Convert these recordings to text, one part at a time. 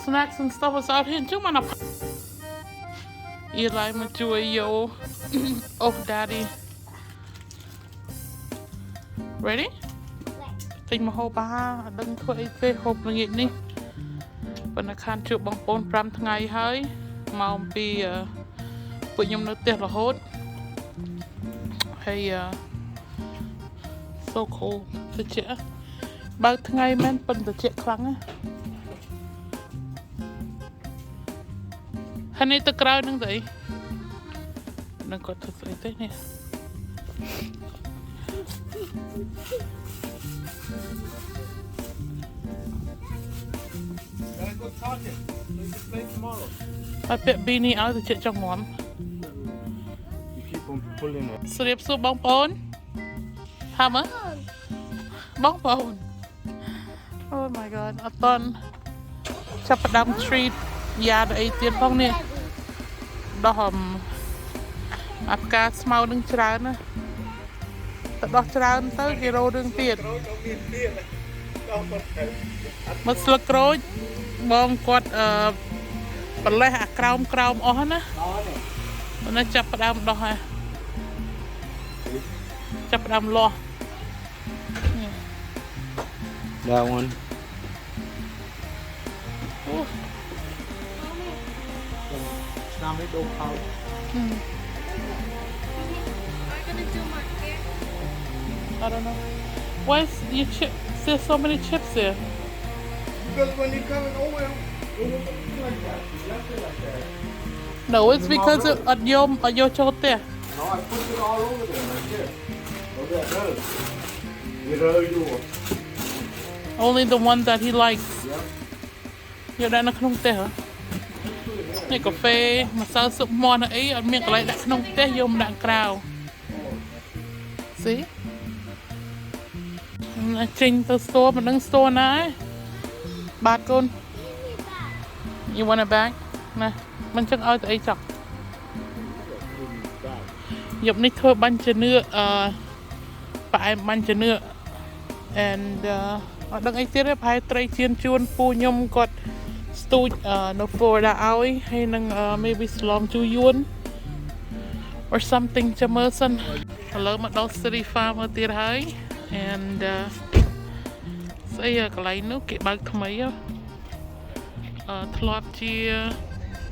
snacks and stuff was out here. Chứ mà Eli mà chui vô. Oh, daddy. Ready? Tình mà hộp đừng thôi phê hộp là nghiệp đi. Và nó khăn chụp bằng phone 5 ngày hơi. Màu vì bụi nhung nó tiết là hốt. Hay so cold. Tự trẻ. Bao ngày men phần tự trẻ khăn á. Hắn ấy tự krau nâng vậy. Nâng có thật sự thế nè. I bet beanie out the chit trong mom. You keep on pulling it. Sriep su bong pon. Hả bong pon. Oh my god. Aton chapadam treat yard 8 ទៀតផងនេះដោះអាផ្កាស្មៅនឹងច្រើនណាទៅដោះច្រើនទៅគេរោរឿងទៀតមកស្លឹកក្រូចបងគាត់ប្រលេះអាក្រោមអស់ណាណាចាប់ផ្ដើមដោះហើយចាប់ផ្ដើមលាស់ That one. Now we don't out. I don't know. Why is your chip? There's so many chips there. Because when you come over, it was like that. You left it like that. No, it's because of your chote there. No, I put it all over there, right here. Look at that. Where you? Only the one that he likes. Yep. You're not going to tell. នេះកាហ្វេម្សៅស៊ុបមាន់អីអត់មានកន្លែងដាក់ក្នុងផ្ទះយកមកដាក់ក្រៅ See ចេញទៅស្ទូមិនដឹងស្ទូណាបាទកូន You want it back ណាមិនចឹងឲ្យទៅអីចោះយប់នេះធ្វើបាញ់ជំនឿផ្អែមបាញ់ជំនឿ and អត់ដឹងអីទៀតទេប្រហែលត្រីជៀនជួនពូខ្ញុំគាត់ស្ទូចនៅ Florida ឲ្យហើយនឹង maybe ស្លងជូយួន or something ចាំមើលសិនឥឡូវមកដល់ City Farm មកទៀតហើយ and ស្អីកន្លែងនោះគេបើកថ្មីធ្លាប់ជា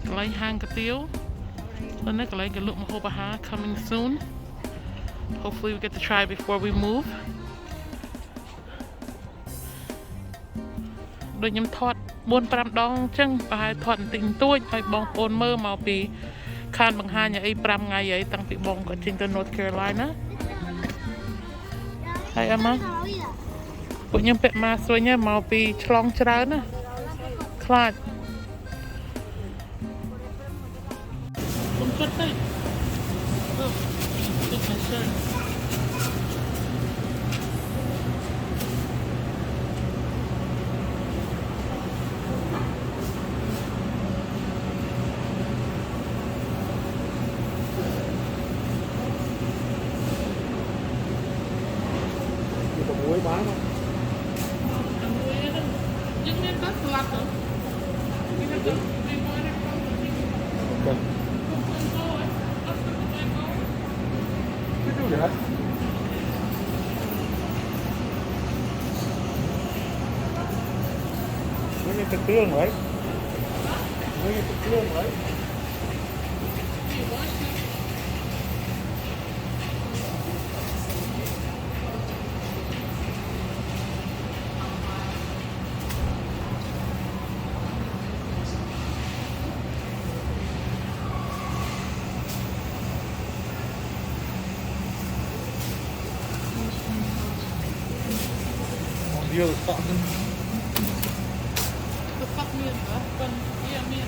កន្លែងហាងកាទៀវហើយនេះកន្លែងគេលក់ម្ហូបអាហារ coming soon hopefully we get to try before we move ដូចខ្ញុំថត 4-5 ដងអញ្ចឹងប្រហែលថតបន្តិចបន្តួចឲ្យបងប្អូនមើលមកពីខានបង្ហាញអី5ថ្ងៃអីតាំងពីបងគាត់ចេញទៅ North Carolina ហើយអីមកពួកខ្ញុំពាក់ម៉ាស្វិញមកពីឆ្លងច្រើនណាខ្លាចគុំគិតទៅទុកមកសិនBán không? Nhưng nên rất là lặt rồi. Okay. Cứดูđược hết. Mới như cái tương đấy. Mới như cái tương đấy. Nhiều sọ hơn. Cái phát miên hả? Cần kia miên.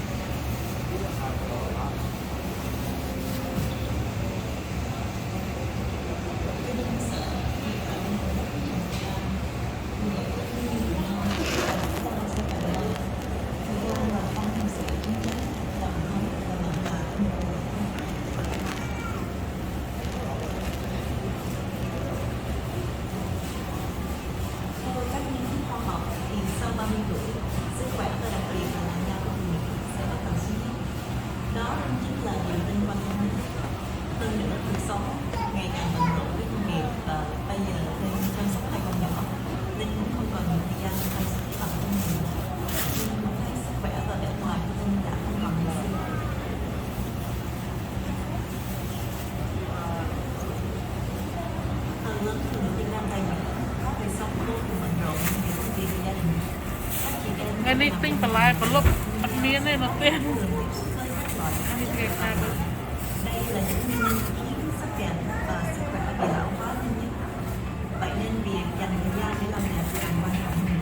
lớn của người Việt Nam tại Mỹ có đời sống vô cùng bận rộn vì công việc gia đình. Các chị em ថ្ងៃនេះទិញបន្លែប្រឡប់អត់មានទេនៅផ្ទះ thường tiếp xúc với các loại នេះគេថាទៅ đây là những nguyên nhân khiến sắc đẹp và sức khỏe bị lão hóa nhanh nhất. Vậy nên việc dành thời gian để làm đẹp càng quan trọng hơn.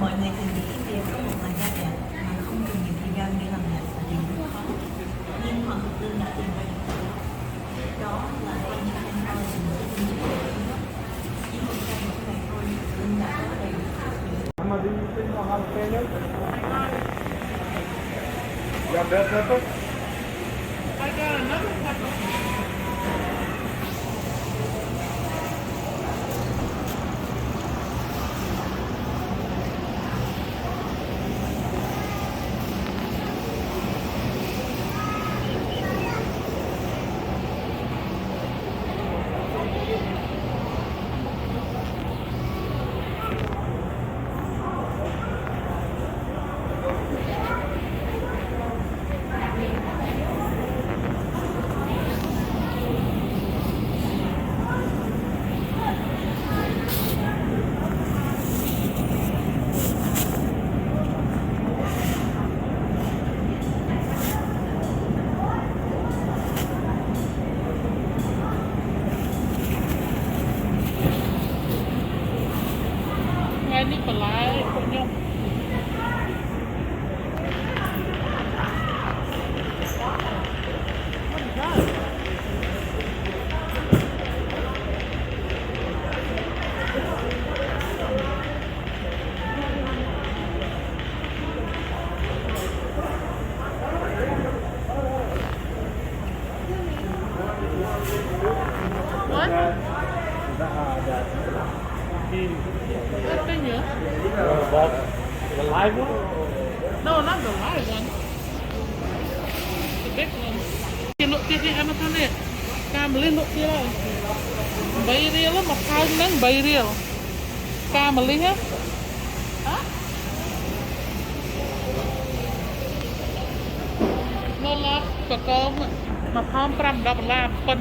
Mọi người thường nghĩ việc có một làn da đẹp mà không dùng nhiều thời gian để làm đẹp là điều rất khó. Nhưng Hoàng Thục Linh đã tìm ra được điều đó. Đó là Anti-Aging Collagen của Linh Dược Liệu Trung Quốc. Chỉ một chai mỗi ngày thôi, Linh đã có đầy đủ các hiệu Mama, do you think I'll have a failure? You have bell pepper? I got another pepper. Ngàyនេះបន្លែពួកខ្ញុំ What? What thing here? The live one? No, not the live one. The big one. Chị lụa kia thì em ăn nè. Cam lên lụa kia rồi. 3 រៀលមកផើងហ្នឹង3រៀល កាម៉ាលីហ៎ នៅឡប់បកងមកផោម5 10ដុល្លារប៉ុន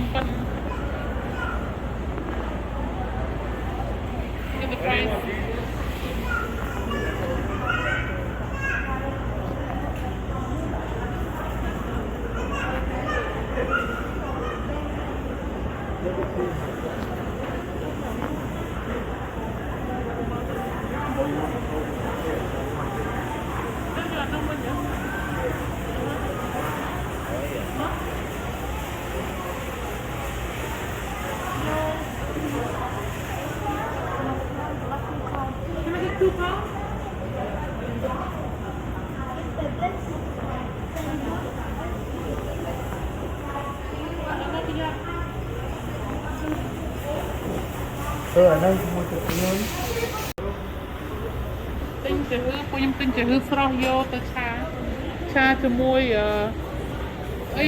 Get the price. Can I get 2 pounds? I know you want the feeling. ទិញទៅហឺពួកខ្ញុំទិញទៅហឺស្រស់យកទៅឆាជាមួយអី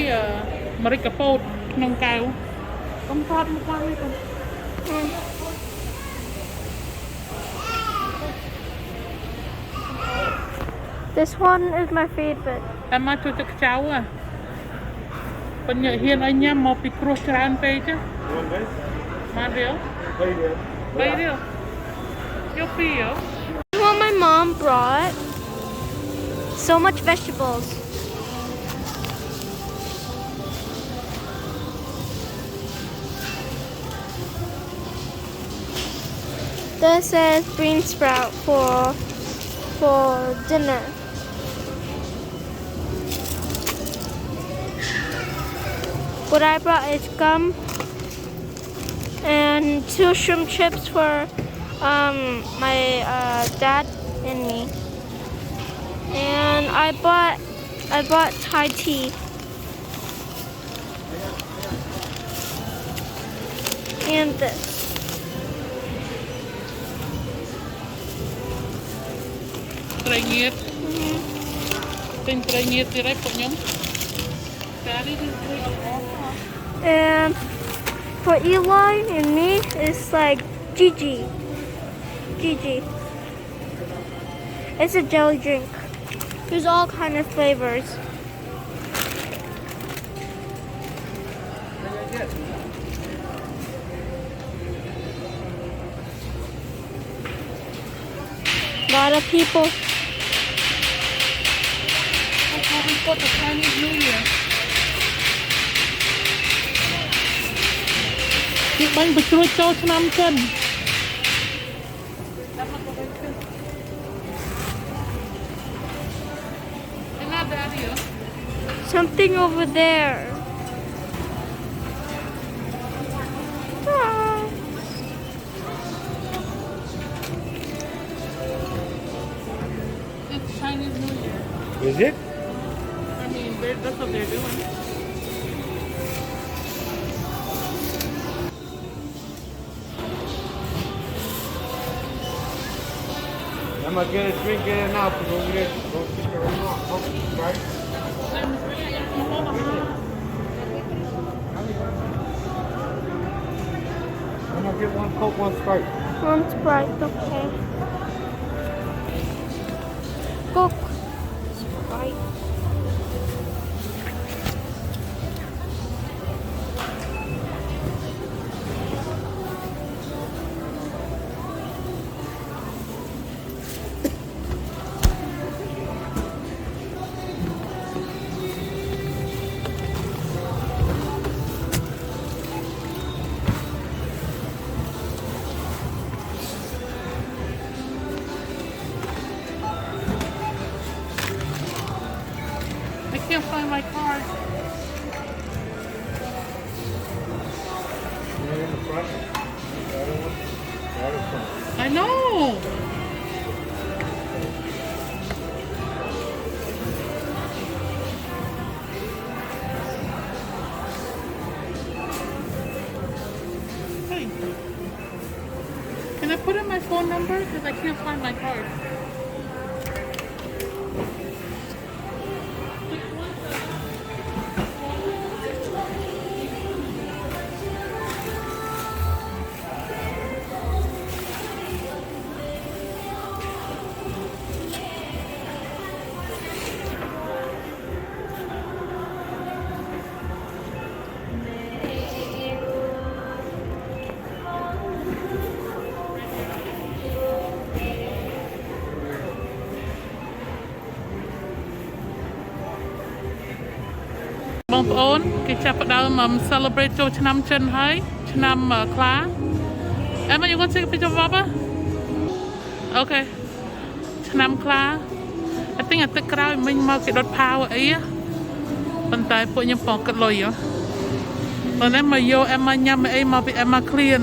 ម្រេចកពោតក្នុងកែវកុំថតមកគាត់នេះកុំ This one is my favorite. តែមកជួយទឹកខ្ចៅបញ្ញាហ៊ានឲ្យញ៉ាំមកពីគ្រោះច្រើនពេកចឹង You want this? បានរៀល Right here. 3រៀលយកពីរ This one my mom brought. So much vegetables. This is bean sprout for dinner. What I brought is gum and 2 shrimp chips for my dad and me. And I bought Thai tea. And this.ត្រីងៀតទិញត្រីងៀតទៀតហើយពួកខ្ញុំការនេះគឺត្រីល្អ And for Eli and me, it's like Gigi. Gigi. It's a jelly drink. There's all kind of flavors. Yes. Lot of people. That's how we put the Chinese New Year. គេបាញ់បជ្រួចចូលឆ្នាំចិន Something over there. Ah. It's Chinese New Year. Is it? I mean, that's what they're doing. I'm gonna get a drink in and out because over there, go sit there right? I'm gonna get one Coke, one Sprite. One Sprite, okay. Coke. Sprite. I can't find my card. Right in the front. Right in front. I know. Hey, can I put in my phone number? Because I can't find my card.បងប្អូនគេចាប់ផ្ដើម celebrate ចូលឆ្នាំចិនហើយឆ្នាំខ្លា Emma, you want to take a picture of Papa? Okay. ឆ្នាំខ្លា I think អាទឹកក្រោយមិញមកគេដុតផាវអីប៉ុន្តែពួកខ្ញុំបងគិតលុយប៉ុន្តែមកយក Emma ញ៉ាំអីមកពី Emma clean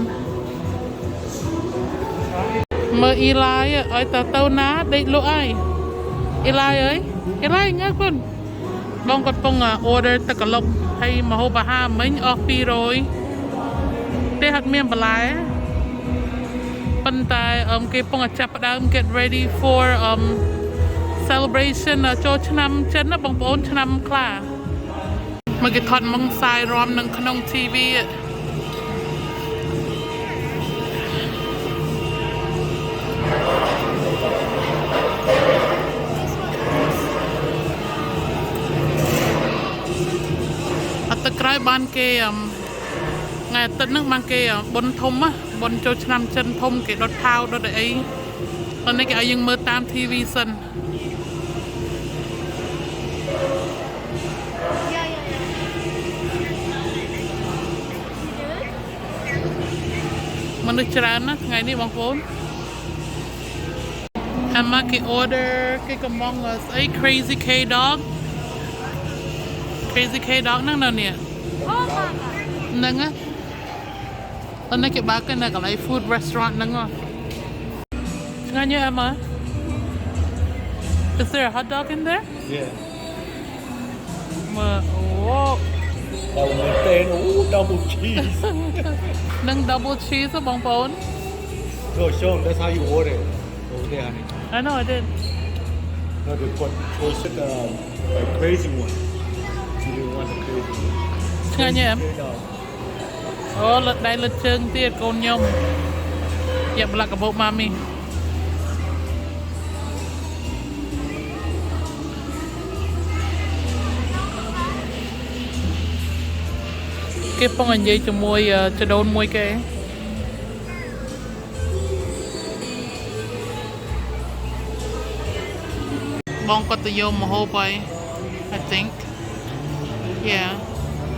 មើល Eli ឲ្យទៅណាដេកលក់ហើយ Eli អើយ Eli ងើបខ្លួនបងគាត់ពង order ទឹកកឡុកហើយមកហូបអាហារមិញអស់200ទេអត់មានបន្លែប៉ុន្តែគេពងចាប់ផ្ដើម get ready for celebration ចូលឆ្នាំចិនណាបងប្អូនឆ្នាំខ្លាមកគេថតមកខ្សែរំនឹងក្នុង TV ទឹកក្រោយបានគេថ្ងៃអាទិត្យហ្នឹងបានគេបុណ្យធំបុណ្យចូលឆ្នាំចិនធំគេដុតផាវដុតអីប៉ុន្តែគេឲ្យយើងមើលតាម TV សិនមនុស្សច្រើនណាស់ថ្ងៃនេះបងប្អូនអាម៉ាគេ order គេកំងស្អី Crazy K Dog Crazy K Dog ហ្នឹងនៅនេះហ្នឹងប៉ុន្តែគេបើកនៅកន្លែង food restaurant ហ្នឹងឆ្ងាញ់ទេអម៉ា Is there a hot dog in there? Yeah. មើលអូ double cheese. នឹង double cheese បងប្អូន No, show them. That's how you order it. Over there, honey. I know I did No, they put a crazy one. You didn't want the crazy one. ឆ្ងាញ់ទេ K dog. អូលឹកដៃលឹកជើងទៀតកូនខ្ញុំយកប្លាក់កាបូបម៉ាមី គេពងនិយាយជាមួយចដូនមួយគេបងគាត់ទៅយកម្ហូបហើយ I think yeah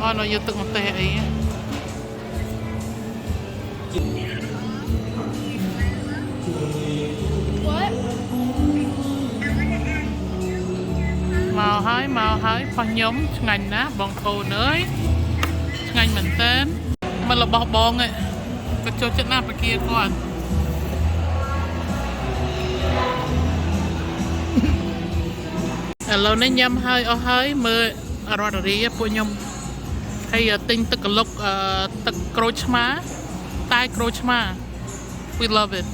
អូនយកទឹកម្ទេសអី What? មកហើយប៉ះខ្ញុំឆ្ងាញ់ណាស់បងប្អូនអើយឆ្ងាញ់មែនតើមិនរបស់បងឯងគាត់ចូលចិត្តណាស់បកាគាត់ឥឡូវនេះញ៉ាំហើយអស់ហើយមើលរ៉ាត់រីពួកខ្ញុំហើយទិញទឹកកលុកទឹកក្រូចឆ្មាតែក្រូចឆ្មា we love it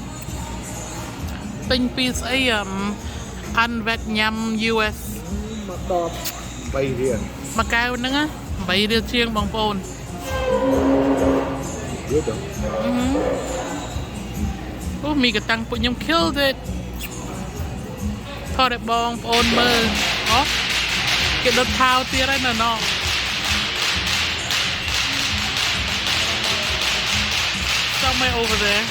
ទិញពីស្អីអានវេតញ៉ាំ US មកតប3រៀល មួយកែវហ្នឹង8រៀលជាងបងប្អូន Good though. អូមីកតាំងពួកខ្ញុំ killed it ថតឲ្យបងប្អូនមើលអូគេដុតផាវទៀតហើយនៅណោះ somewhere over there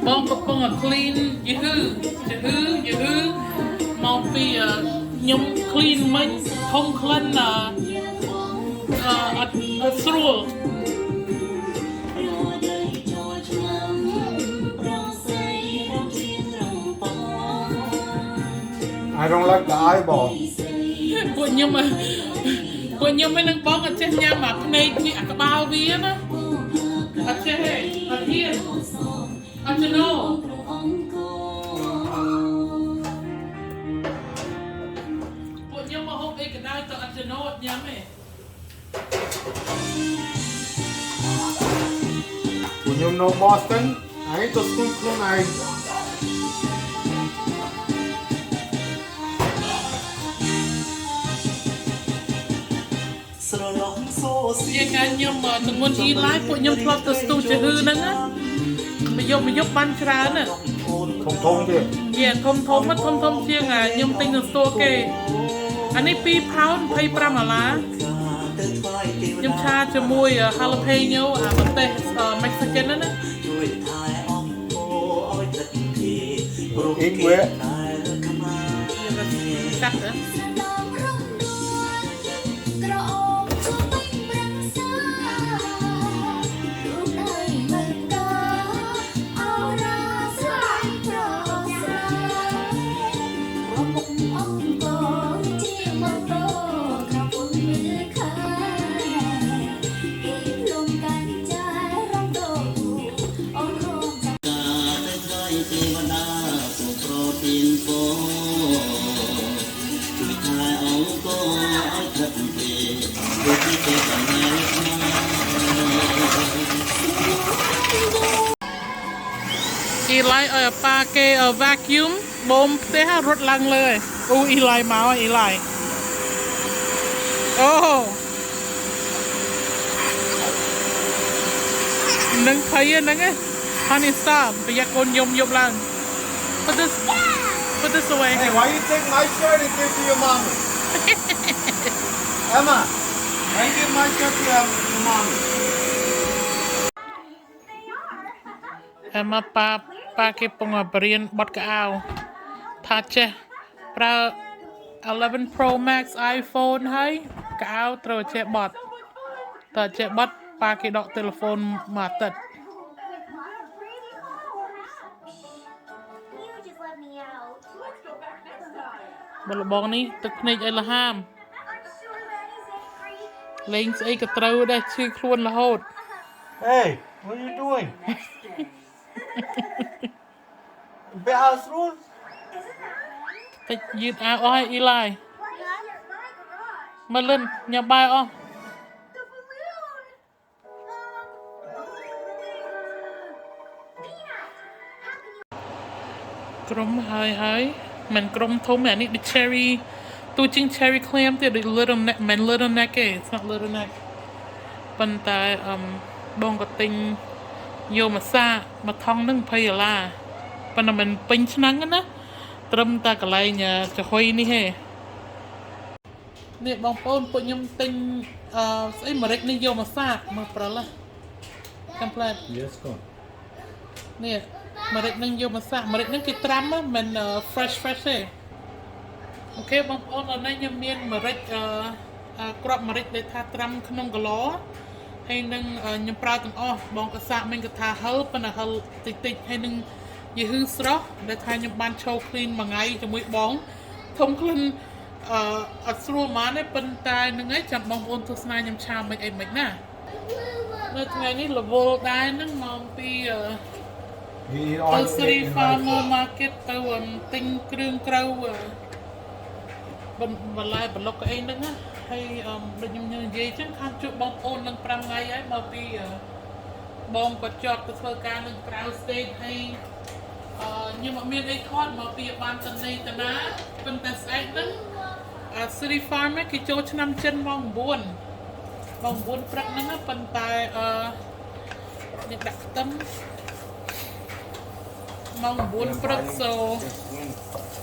បងកំពុង clean យឺមកពីខ្ញុំ clean មិញធំក្លិនអត់ស្រួល I don't like the eyeball. ពួកខ្ញុំមិននឹងបងអត់ចេះញ៉ាំអាភ្នែកវាអាក្បាលវាណាអត់ចេះទេអត់ហ៊ានអត់ទៅនោះពួកខ្ញុំមកហូបអីក៏ដោយទៅអត់ទៅនោះអត់ញ៉ាំទេ When You know Boston? I ain't the school clone I. ជាការខ្ញុំទៅមុនអ៊ីឡាយពួកខ្ញុំធ្លាប់ទៅស្ទូចហឺហ្នឹងណាមកយកបានច្រើនណា Thông đi. យេធំជាងខ្ញុំទិញនៅស្ទូគេអានេះ2 pound 25 ដុល្លារខ្ញុំឆាជាមួយ jalapeno អាម្ទេស Mexican ហ្នឹងណា Eat where? កាត់ទៅ អ៊ីឡាយឲ្យប៉ាគេ vacuum បូមផ្ទះរត់ឡើងលើអូអ៊ីឡាយមកអ៊ីឡាយអូនឹងភ័យហ្នឹងហានីស្តាប្រយ័ត្នកូនយំយប់ឡើង put this away Hey, why you take my shirt and give to your mom? Emma, why you give my shirt to your mom? ហើយមកប៉ាគេពងបរៀនបត់កៅអៅថាចេះប្រើ11 Pro Max iPhone ហើយកៅអៅត្រូវចេះបត់តើចេះបត់ប៉ាគេដកទូរស័ព្ទមួយអាទិត្យ បលបងនេះទឹកភ្នែកអីលហាមលេងស្អីក៏ត្រូវដែរឈឺខ្លួនរហូត Hey, what are you doing? Bit house rules? តិចយឺតអាវអស់ហើយអ៊ីឡាយមកលិនញ៉ាំបាយអស់ក្រុមហើយមិនក្រុមធំអានេះដូច cherry ទូជាង cherry clam ទៀតដូច little neck មិន little neck ទេ it's not little neck ប៉ុន្តែបងក៏ទិញយកមកសាមកថងនឹង20 ដុល្លារប៉ុន្តែមិនពេញឆ្នាំងណាត្រឹមតែកន្លែងចំហុយនេះទេនេះបងប្អូនពួកខ្ញុំទិញស្អីម្រេចនេះយកមកសាមកប្រិលកំផ្លែត Yes, go. នេះម្រេចនឹងយកមកសាម្រេចនឹងគេត្រាំមិន fresh ទេអូខេបងប្អូនឥឡូវនេះខ្ញុំមានម្រេចក្របម្រេចដែលថាត្រាំក្នុងកឡហើយនឹងខ្ញុំប្រើទាំងអស់បងក៏សាកមិញក៏ថាហឹលប៉ុន្តែហឹលតិចហើយនឹងយីហឺស្រស់ដែលថាខ្ញុំបានឈោ clean មួយថ្ងៃជាមួយបងធំក្លិនអត់ស្រួលហ្មងទេប៉ុន្តែនឹងឯងចាំបងប្អូនទស្សនាខ្ញុំឆាមិនអីមិនណានៅថ្ងៃនេះរវល់ដែរហ្នឹងមកពី You eat ទៅ all City in Farmer Market ទៅទិញគ្រឿងក្រៅបន្លែប្លុកអីហ្នឹងណាហើយដូចខ្ញុំនិយាយចឹងខាងជួបបងប្អូននឹង5ថ្ងៃហើយមកពីបងក៏ជាប់ទៅធ្វើការនៅក្រៅ state ហើយខ្ញុំអត់មានអីខាត់មកពីបានតនីតាណាប៉ុន្តែស្អែកហ្នឹងCity Farmer គេចូលឆ្នាំចិនម៉ោង9ព្រឹកហ្នឹងប៉ុន្តែនេះដាក់ខ្ទឹមម៉ោង9ព្រឹក so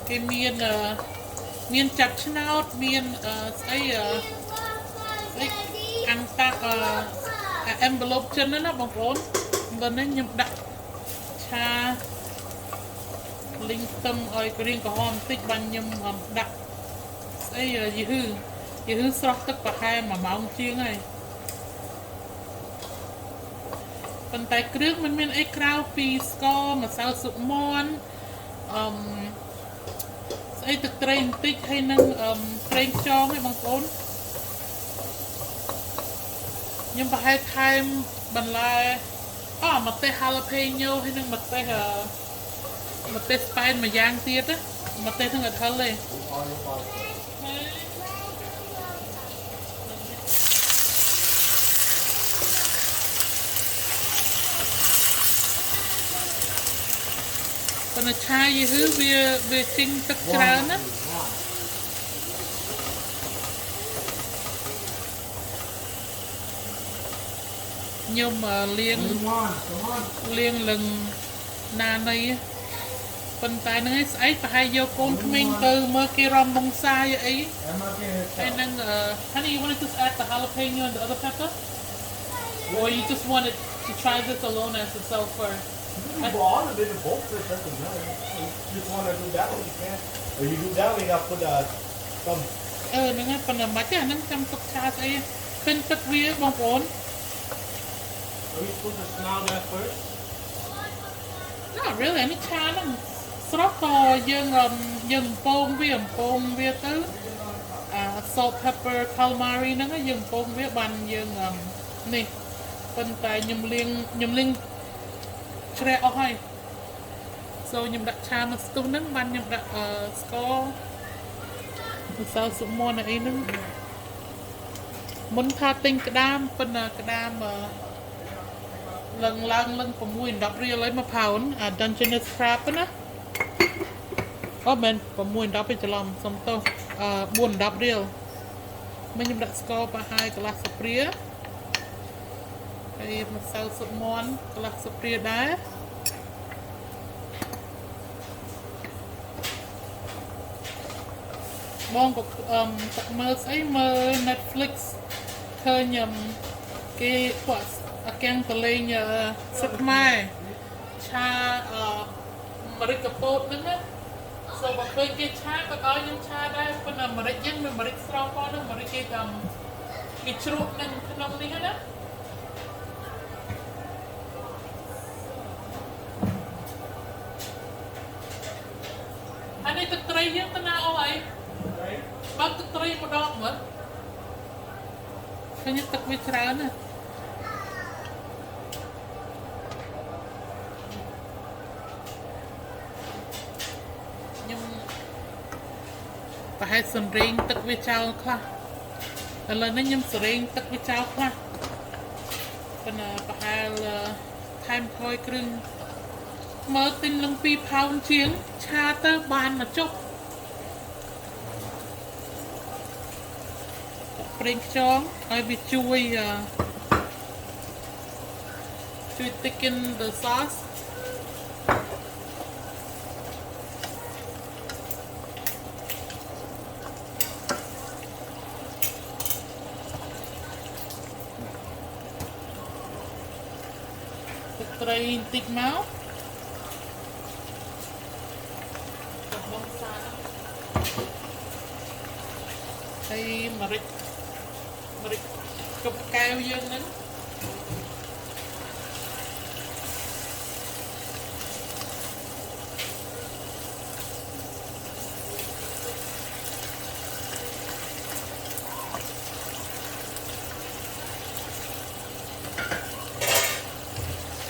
គេមានចាប់ឆ្នោតមានស្អីអាំងតាក់envelope ចិនណាបងប្អូនបើនេះខ្ញុំដាក់ឆាលីងខ្ទឹមឲ្យក្រៀងក្រហមបន្តិចបានខ្ញុំដាក់ស្អីយីហឺស្រស់ទឹកប្រហែល1ម៉ោងជាងហើយប៉ុន្តែគ្រឿងมันមានអីក្រៅពីស្ករម្សៅស៊ុបមាន់ស្អីទឹកត្រីបន្តិចហើយនឹងប្រេងខ្យងឯងបងប្អូនខ្ញុំប្រហែលថែមបន្លែម្ទេស jalapeno ហើយនឹងម្ទេសស្ប៉ែនមួយយ៉ាងទៀតម្ទេសនឹងអត់ហឹលទេ ប៉ុន្តែឆាយីហឺវាចេញទឹកច្រើនណាខ្ញុំលាងលឹងណានៃប៉ុន្តែហ្នឹងឯងស្អែកប្រហែលយកកូនក្មេងទៅមើលគេរំវង្សាយអីហើយហ្នឹងhoney you want to just add the jalapeno and the other pepper or you just wanted to try this alone as itself first You can do all of it in both fish, doesn't matter. If you just want to do that one, you can. Or you do that one, you have to put some. ហ្នឹងហើយប៉ុន្តែមិនទេអាហ្នឹងចាំទុកឆាស្អីឃើញទឹកវាបងប្អូន Are we supposed to smell that first? Not really នេះឆាហ្នឹងស្រស់ក៏យើងអំពងវាទៅsalt pepper calamari ហ្នឹងយើងអំពងវាបានយើងនេះប៉ុន្តែខ្ញុំលាងជ្រះអស់ហើយ so ខ្ញុំដាក់ឆាមកស្ទុះហ្នឹងបានខ្ញុំដាក់ស្ករម្សៅស៊ុបមាន់អីហ្នឹងមុនថាទិញក្តាមប៉ុន្តែក្តាមឡើង6 10រៀលហើយមួយផោនអា Dungeness crab ណាអូមែន6 10ទៅច្រឡំសុំទោស4 10រៀលមិញខ្ញុំដាក់ស្ករប្រហែលកន្លះស្លាបព្រាហើយម្សៅស៊ុបមាន់កន្លះស្លាបព្រាដែរបងក៏ទឹកមើលស្អីមើល Netflix ឃើញគេគាត់អាកាំងតលេងស្រុកខ្មែរឆាម្រេចកពោតហ្នឹងណាសូមបើឃើញគេឆាក៏ឲ្យខ្ញុំឆាដែរប៉ុន្តែម្រេចយើងមិនម្រេចស្រស់ផងហ្នឹងម្រេចគេជ្រក់នឹងក្នុងនេះណាអានេះទឹកត្រីយើងទៅណាអស់ហើយបើទឹកត្រីម្ដងមើលឃើញទឹកវាច្រើនណាខ្ញុំប្រហែលសន្រេងទឹកវាចោលខ្លះឥឡូវនេះខ្ញុំសរេងទឹកវាចោលខ្លះប៉ុន្តែប្រហែលថែមថយគ្រឿងមើលទិញនឹង2ផោនជាងឆាទៅបានមកចុកប្រេងខ្យងឲ្យវាជួយ thicken the sauce ទឹកត្រីបន្តិចមកបងសាហើយម្រេចកុំកែវយើងហ្នឹង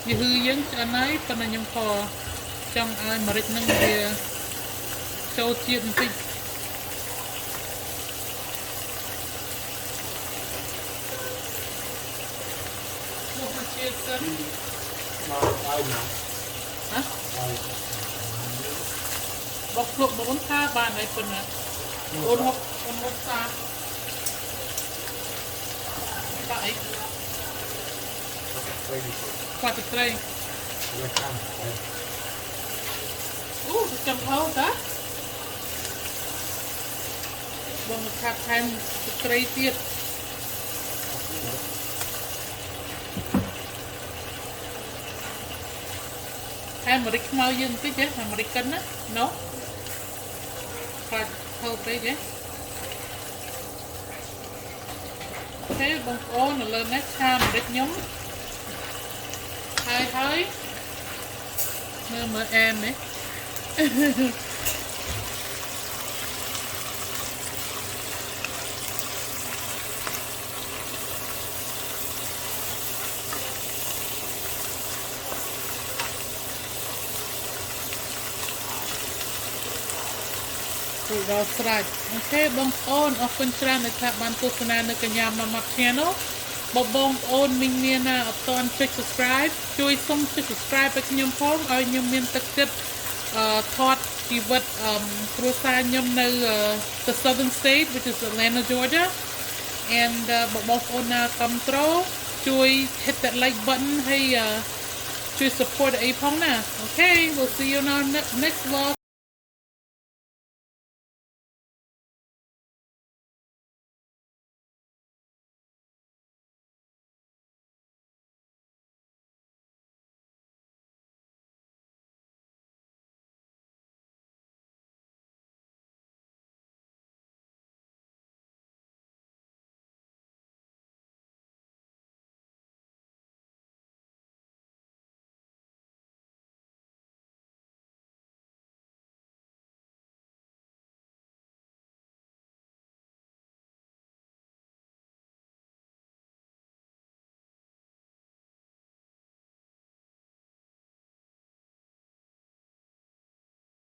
យឺយើងឆ្អិនហើយប៉ុន្តែខ្ញុំក៏ចង់ឲ្យម្រេចហ្នឹងវាចូលជាតិបន្តិចបោកភ្លក់បងថាបានហើយប៉ុណ្ណាអូនហុកសាបាទអីគាត់ទៅត្រីអូចាំហៅតាបងមកខាត់ថែមត្រីទៀតថែមម្រេចខ្មៅយើងបន្តិចទេម្រេចកិនណាណូខ្លាចហូបពេកទេអូខេបងប្អូនឥឡូវនេះឆាម្រេចខ្ញុំហើយមើលអែមទេដល់ស្រេចអូខេបងប្អូនអរគុណច្រើនដែលថាបានទស្សនានៅកញ្ញា Mama Channel បងប្អូនមីងមានអត់ទាន់ចុច subscribe ជួយសុំចុច subscribe ឲ្យខ្ញុំផងឲ្យខ្ញុំមានទឹកចិត្ត ថតជីវិតគ្រួសារខ្ញុំនៅ the southern state which is Atlanta Georgia and បងប្អូនណាគាំទ្រជួយ hit that like button ហើយជួយ support អីផងណា Okay we'll see you on our next vlog